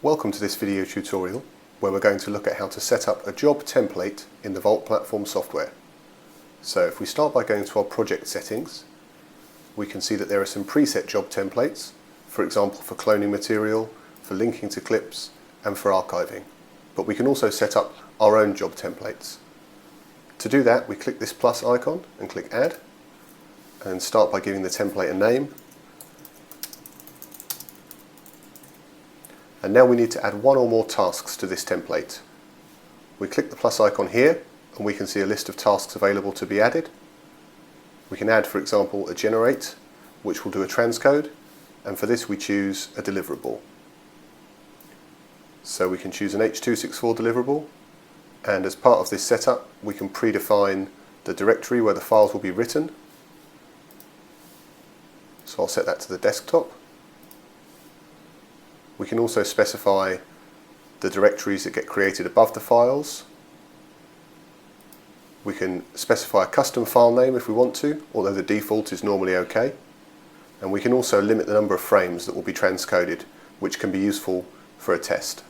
Welcome to this video tutorial where we're going to look at how to set up a job template in the Vault Platform software. So if we start by going to our project settings, we can see that there are some preset job templates, for example for cloning material, for linking to clips and for archiving. But we can also set up our own job templates. To do that, we click this plus icon and click Add, and start by giving the template a name. And now we need to add one or more tasks to this template. We click the plus icon here and we can see a list of tasks available to be added. We can add, for example, a generate, which will do a transcode, and for this we choose a deliverable. So we can choose an H.264 deliverable, and as part of this setup we can predefine the directory where the files will be written. So I'll set that to the desktop. We can also specify the directories that get created above the files. We can specify a custom file name if we want to, although the default is normally okay. And we can also limit the number of frames that will be transcoded, which can be useful for a test.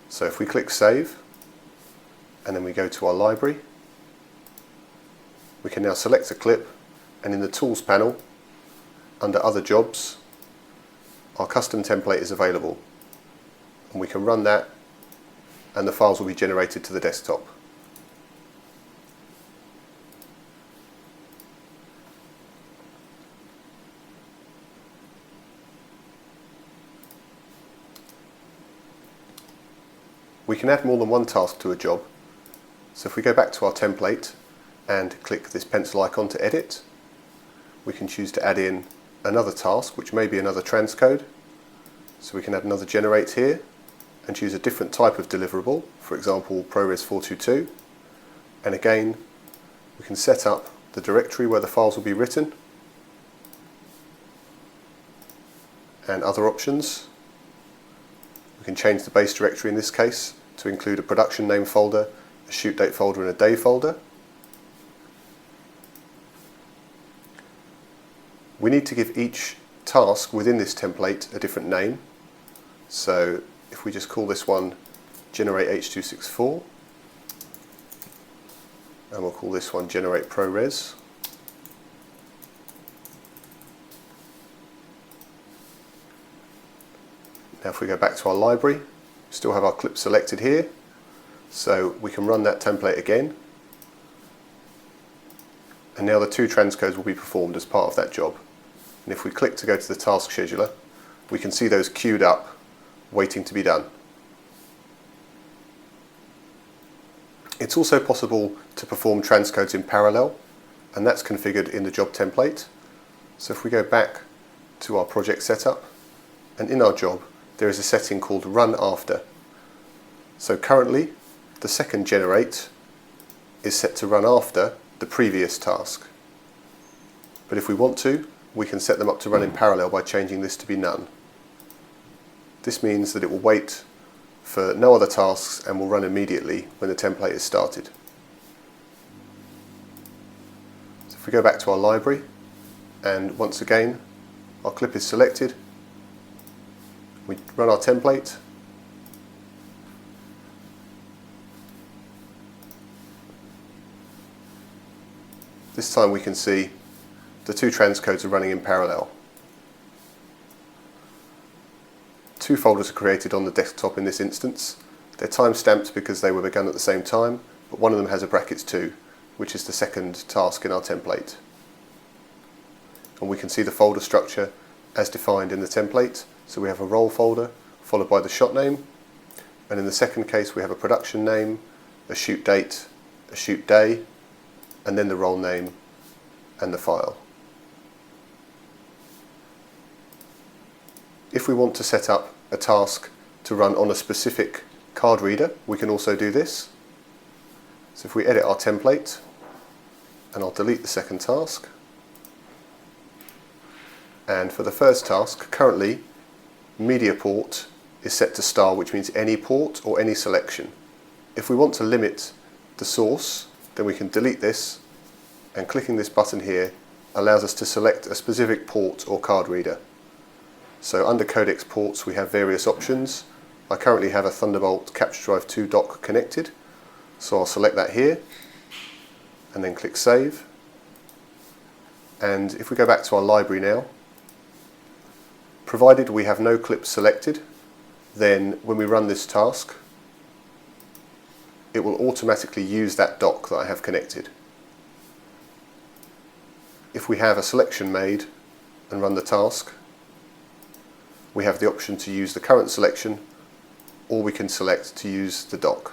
So if we click Save, and then we go to our library, we can now select a clip, and in the Tools panel, under Other Jobs, our custom template is available, and we can run that and the files will be generated to the desktop. We can add more than one task to a job, so if we go back to our template and click this pencil icon to edit, we can choose to add in another task, which may be another transcode. So we can add another generate here and choose a different type of deliverable, for example ProRes 422, and again we can set up the directory where the files will be written and other options. We can change the base directory in this case to include a production name folder, a shoot date folder and a day folder. We need to give each task within this template a different name. So if we just call this one Generate H.264, and we'll call this one Generate ProRes. Now if we go back to our library, we still have our clip selected here, so we can run that template again. And now the two transcodes will be performed as part of that job. And if we click to go to the task scheduler, we can see those queued up, waiting to be done. It's also possible to perform transcodes in parallel, and that's configured in the job template. So if we go back to our project setup, and in our job there is a setting called Run After. So currently the second generate is set to run after the previous task. But if we want to, we can set them up to run in parallel by changing this to be none. This means that it will wait for no other tasks and will run immediately when the template is started. So if we go back to our library, and once again our clip is selected, we run our template, this time we can see the two transcodes are running in parallel. Two folders are created on the desktop in this instance. They're time-stamped because they were begun at the same time, but one of them has a brackets 2, which is the second task in our template. And we can see the folder structure as defined in the template. So we have a role folder followed by the shot name, and in the second case we have a production name, a shoot date, a shoot day, and then the role name and the file. If we want to set up a task to run on a specific card reader, we can also do this. So if we edit our template, and I'll delete the second task, and for the first task, currently media port is set to star, which means any port or any selection. If we want to limit the source, then we can delete this, and clicking this button here allows us to select a specific port or card reader. So under codex ports we have various options. I currently have a Thunderbolt Capture Drive 2 dock connected, so I'll select that here and then click Save. And if we go back to our library now, provided we have no clips selected, then when we run this task, it will automatically use that dock that I have connected. If we have a selection made and run the task, we have the option to use the current selection, or we can select to use the dock.